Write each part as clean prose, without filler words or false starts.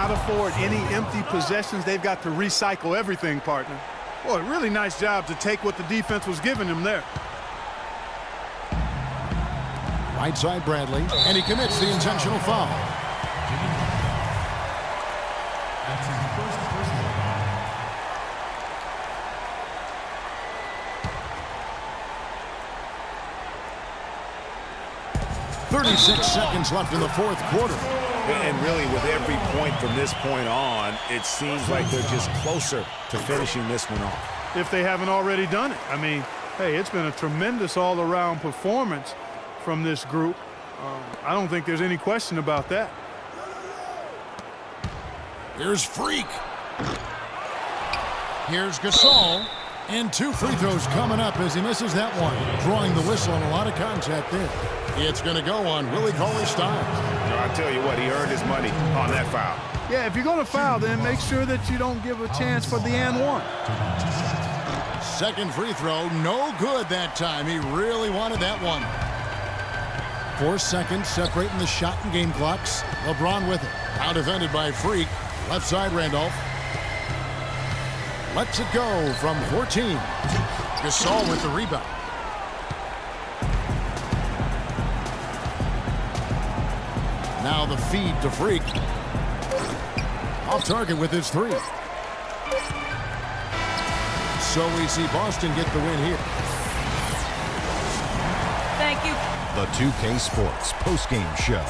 cannot afford any empty possessions. They've got to recycle everything, partner. Boy, really nice job to take what the defense was giving him there. Right side Bradley, and he commits the intentional foul. That's his first personal foul. 36 seconds left in the fourth quarter. And really, with every point from this point on, it seems like they're just closer to finishing this one off. If they haven't already done it. I mean, hey, it's been a tremendous all-around performance from this group. I don't think there's any question about that. Here's Freak. Here's Gasol. And 2 free throws coming up as he misses that one. Drawing the whistle on a lot of contact there. It's going to go on Willie Cauley-Stein. I tell you what, he earned his money on that foul. Yeah, if you're going to foul, then make sure that you don't give a chance for the and one. Second free throw, no good that time. He really wanted that one. 4 seconds separating the shot and game clocks. LeBron with it. Now defended by Freak. Left side Randolph. Lets it go from 14. Gasol with the rebound. Now the feed to Freak. Off target with his 3. So we see Boston get the win here. Thank you. The 2K Sports postgame show.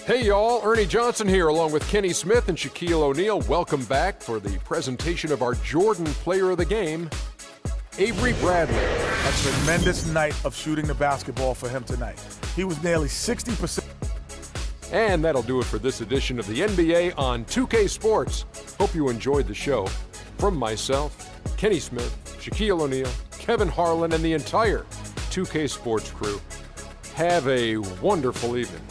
Hey y'all, Ernie Johnson here along with Kenny Smith and Shaquille O'Neal. Welcome back for the presentation of our Jordan Player of the Game, Avery Bradley. A tremendous night of shooting the basketball for him tonight. He was nearly 60%. And that'll do it for this edition of the NBA on 2K Sports. Hope you enjoyed the show. From myself, Kenny Smith, Shaquille O'Neal, Kevin Harlan, and the entire 2K Sports crew, have a wonderful evening.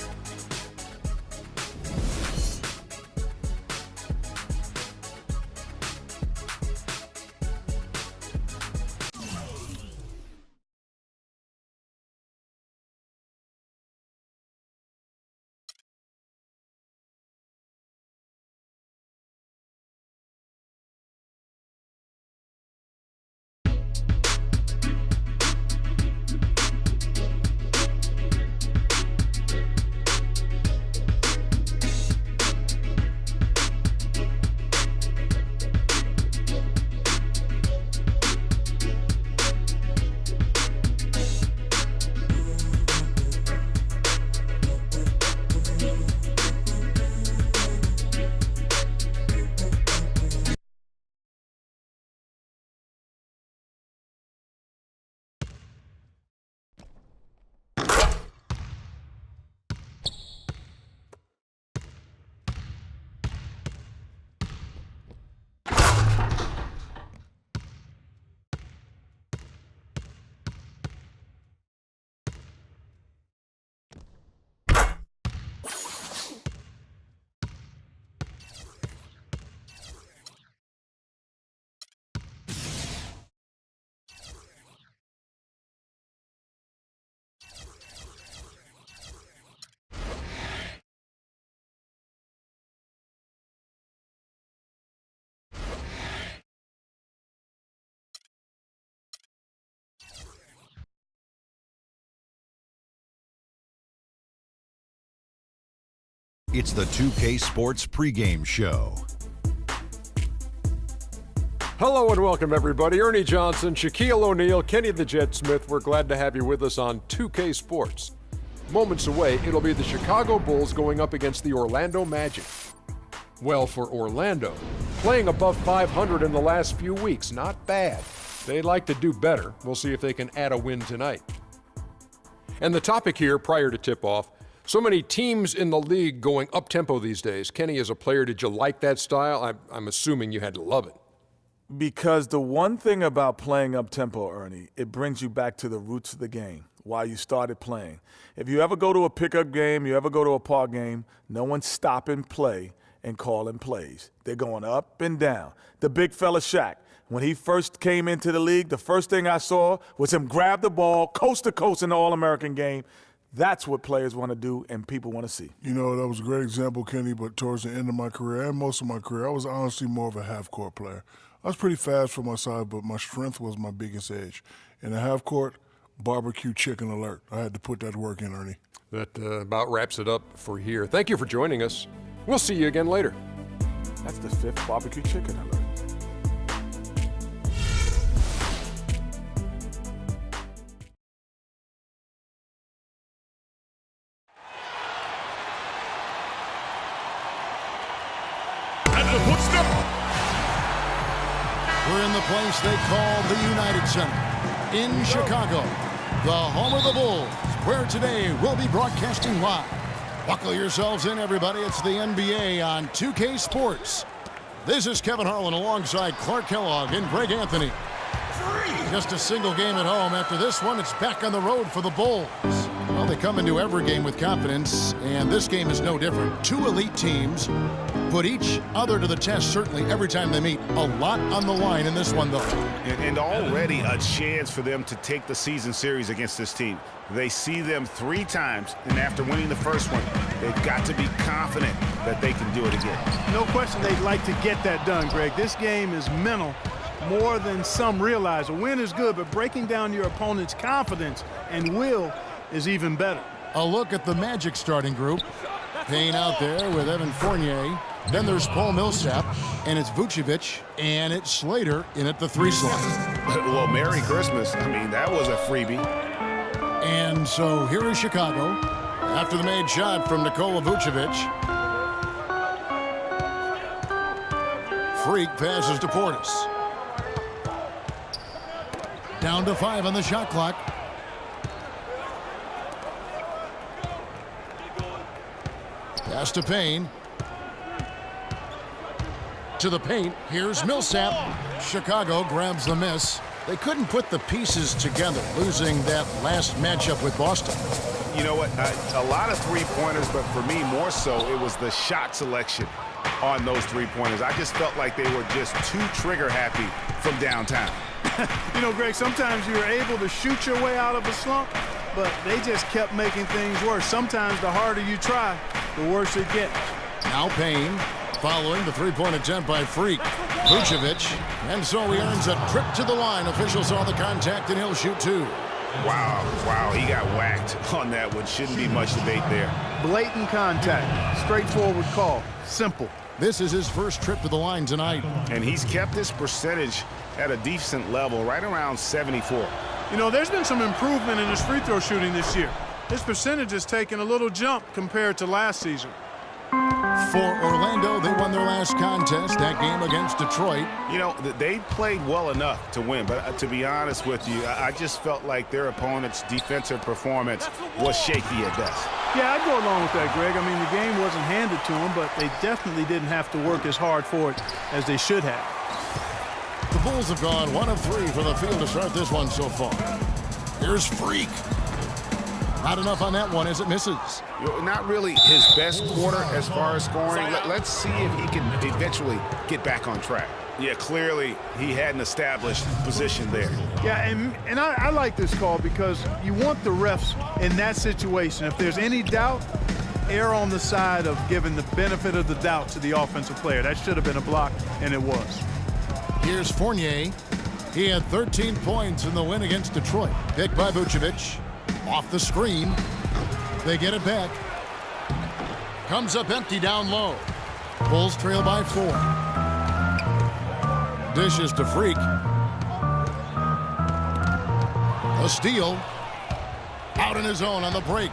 It's the 2K Sports pregame show. Hello and welcome everybody. Ernie Johnson, Shaquille O'Neal, Kenny the Jet Smith. We're glad to have you with us on 2K Sports. Moments away, it'll be the Chicago Bulls going up against the Orlando Magic. Well, for Orlando, playing above 500 in the last few weeks, not bad. They'd like to do better. We'll see if they can add a win tonight. And the topic here, prior to tip-off, so many teams in the league going up-tempo these days. Kenny, as a player, did you like that style? I'm assuming you had to love it. Because the one thing about playing up-tempo, Ernie, it brings you back to the roots of the game, why you started playing. If you ever go to a pickup game, you ever go to a park game, no one's stopping play and calling plays. They're going up and down. The big fella Shaq, When he first came into the league, the first thing I saw was him grab the ball coast to coast in the All-American game. That's what players want to do and people want to see. You know, that was a great example, Kenny, but towards the end of my career and most of my career, I was honestly more of a half-court player. I was pretty fast for my size, but my strength was my biggest edge. In the half-court, barbecue chicken alert. I had to put that work in, Ernie. That about wraps it up for here. Thank you for joining us. We'll see you again later. That's the 5th barbecue chicken alert. We're in the place they call the United Center in Chicago, the home of the Bulls, where today we'll be broadcasting live. Buckle yourselves in, everybody. It's the NBA on 2K Sports. This is Kevin Harlan alongside Clark Kellogg and Greg Anthony. Just a single game at home. After this one, it's back on the road for the Bulls. Well, they come into every game with confidence, and this game is no different. Two elite teams put each other to the test, certainly, every time they meet. A lot on the line in this one, though. And already a chance for them to take the season series against this team. They see them 3 times, and after winning the first one, they've got to be confident that they can do it again. No question they'd like to get that done, Greg. This game is mental more than some realize. A win is good, but breaking down your opponent's confidence and will is even better. A look at the Magic starting group. Payne out there with Evan Fournier. Then there's Paul Millsap, and it's Vucevic, and it's Slater in at the 3 slot. Well, Merry Christmas. I mean, that was a freebie. And so here is Chicago after the made shot from Nikola Vucevic. Freak passes to Portis. Down to 5 on the shot clock. Pass to Payne. To the paint. Here's Millsap. Chicago grabs the miss. They couldn't put the pieces together, losing that last matchup with Boston. You know what? A lot of three-pointers, but for me, more so, it was the shot selection on those three-pointers. I just felt like they were just too trigger-happy from downtown. You know, Greg, sometimes you're able to shoot your way out of a slump, but they just kept making things worse. Sometimes the harder you try, the worse it gets. Now Payne following the three-point attempt by Freak. Vucevic, and so he earns a trip to the line. Officials saw the contact, and he'll shoot 2. Wow, he got whacked on that one. Shouldn't be much debate there. Blatant contact, straightforward call, simple. This is his first trip to the line tonight. And he's kept his percentage at a decent level, right around 74. You know, there's been some improvement in his free throw shooting this year. His percentage has taken a little jump compared to last season. For Orlando, they won their last contest, that game against Detroit. You know, they played well enough to win, but to be honest with you, I just felt like their opponent's defensive performance was shaky at best. Yeah, I'd go along with that, Greg. I mean, the game wasn't handed to them, but they definitely didn't have to work as hard for it as they should have. The Bulls have gone 1 of 3 for the field to start this one so far. Here's Freak. Not enough on that one as it misses. Not really his best quarter as far as scoring. Let's see if he can eventually get back on track. Yeah, clearly he had an established position there. Yeah, and I like this call because you want the refs in that situation. If there's any doubt, err on the side of giving the benefit of the doubt to the offensive player. That should have been a block, and it was. Here's Fournier. He had 13 points in the win against Detroit. Picked by Vucevic. Off the screen. They get it back. Comes up empty down low. Bulls trail by 4. Dishes to Freak. A steal. Out in his own on the break.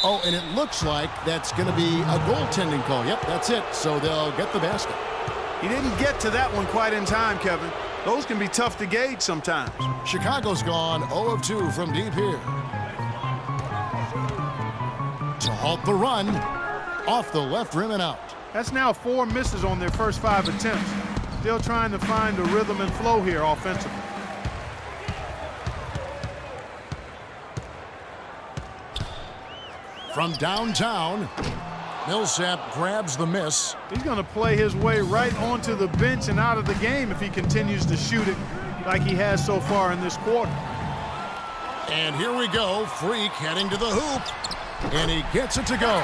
Oh, and it looks like that's going to be a goaltending call. Yep, that's it. So they'll get the basket. He didn't get to that one quite in time, Kevin. Those can be tough to gauge sometimes. Chicago's gone 0 of 2 from deep here. To halt the run. Off the left rim and out. That's now 4 misses on their first 5 attempts. Still trying to find the rhythm and flow here offensively. From downtown, Millsap grabs the miss. He's going to play his way right onto the bench and out of the game if he continues to shoot it like he has so far in this quarter. And here we go. Freak heading to the hoop. And he gets it to go.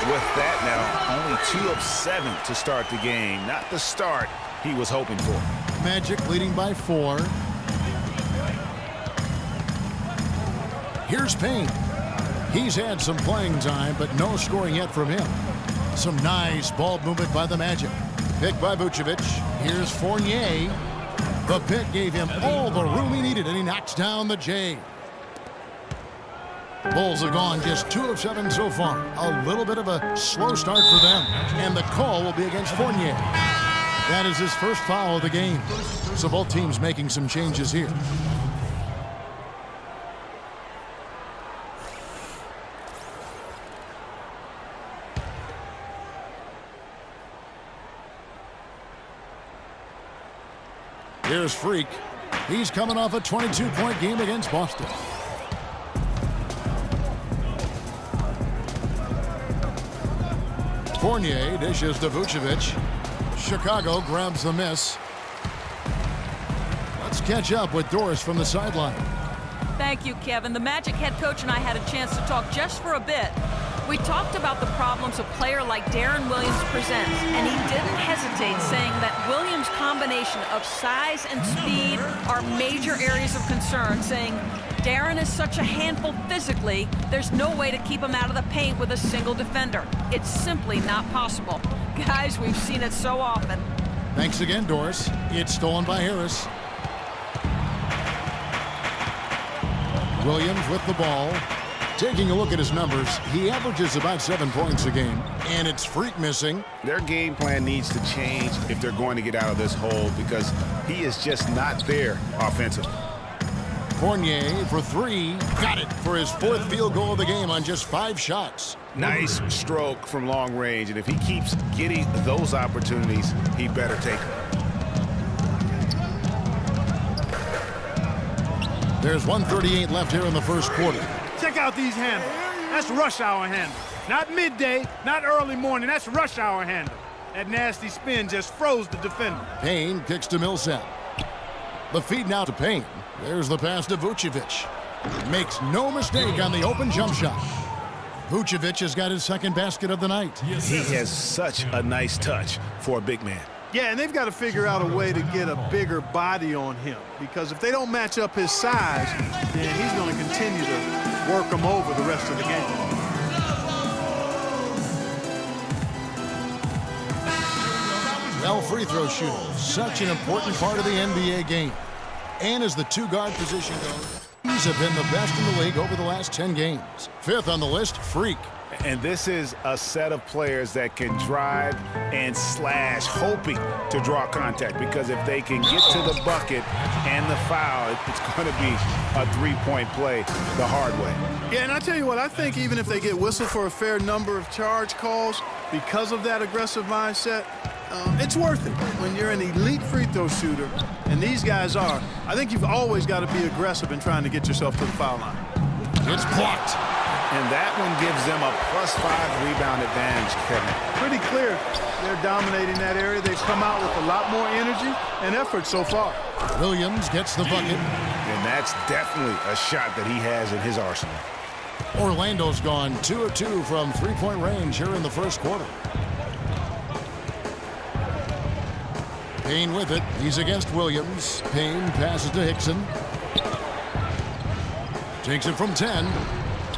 With that now, only 2 of 7 to start the game. Not the start he was hoping for. Magic leading by 4. Here's Payne. He's had some playing time, but no scoring yet from him. Some nice ball movement by the Magic. Pick by Vucevic. Here's Fournier. The pick gave him all the room he needed, and he knocks down the J. Bulls have gone just 2 of 7 so far. A little bit of a slow start for them. And the call will be against Fournier. That is his first foul of the game. So both teams making some changes here. Here's Freak. He's coming off a 22-point game against Boston. Fournier dishes to Vucevic. Chicago grabs the miss. Let's catch up with Doris from the sideline. Thank you, Kevin. The Magic head coach and I had a chance to talk just for a bit. We talked about the problems a player like Deron Williams presents, and he didn't hesitate saying that Williams' combination of size and speed are major areas of concern, saying Deron is such a handful physically, there's no way to keep him out of the paint with a single defender. It's simply not possible. Guys, we've seen it so often. Thanks again, Doris. It's stolen by Harris. Williams with the ball. Taking a look at his numbers, he averages about 7 points a game, and it's Freak missing. Their game plan needs to change if they're going to get out of this hole because he is just not there offensively. Fournier for 3. Got it for his 4th field goal of the game on just 5 shots. Nice stroke from long range, and if he keeps getting those opportunities, he better take them. There's 1:38 left here in the first quarter. Check out these handles. That's rush hour handle. Not midday, not early morning. That's rush hour handle. That nasty spin just froze the defender. Payne kicks to Millsap. The feed now to Payne. There's the pass to Vucevic. Makes no mistake on the open jump shot. Vucevic has got his 2nd basket of the night. He has such a nice touch for a big man. Yeah, and they've got to figure out a way to get a bigger body on him, because if they don't match up his size, then he's going to continue to work them over the rest of the game. Well, free throw shooting, such an important part of the NBA game. And as the 2-guard position goes, these have been the best in the league over the last 10 games. 5th on the list, Freak. And this is a set of players that can drive and slash, hoping to draw contact, because if they can get to the bucket and the foul, it's going to be a 3-point play the hard way. Yeah, and I tell you what, I think even if they get whistled for a fair number of charge calls because of that aggressive mindset, it's worth it. When you're an elite free throw shooter, and these guys are, I think you've always got to be aggressive in trying to get yourself to the foul line. It's blocked. And that one gives them a +5 rebound advantage, Kevin. Pretty clear they're dominating that area. They've come out with a lot more energy and effort so far. Williams gets the bucket. And that's definitely a shot that he has in his arsenal. Orlando's gone 2 of 2 from 3-point range here in the first quarter. Payne with it. He's against Williams. Payne passes to Hickson. Takes it from 10.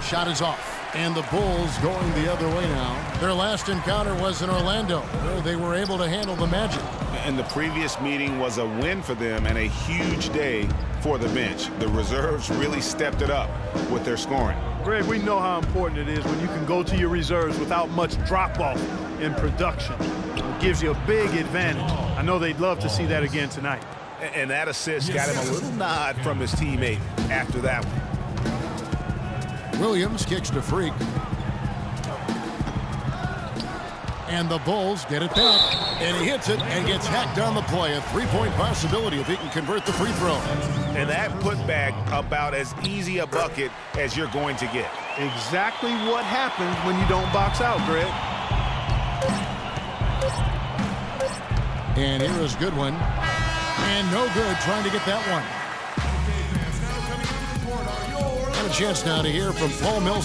Shot is off. And the Bulls going the other way now. Their last encounter was in Orlando, where they were able to handle the Magic. And the previous meeting was a win for them and a huge day for the bench. The reserves really stepped it up with their scoring. Greg, we know how important it is when you can go to your reserves without much drop-off in production. It gives you a big advantage. I know they'd love to see that again tonight. And that assist got him a little nod from his teammate after that one. Williams kicks to Freak. And the Bulls get it back. And he hits it and gets hacked on the play. A 3-point possibility if he can convert the free throw. And that putback about as easy a bucket as you're going to get. Exactly what happens when you don't box out, Greg. And here is Goodwin. And no good trying to get that one. And a chance now to hear from Paul Mills.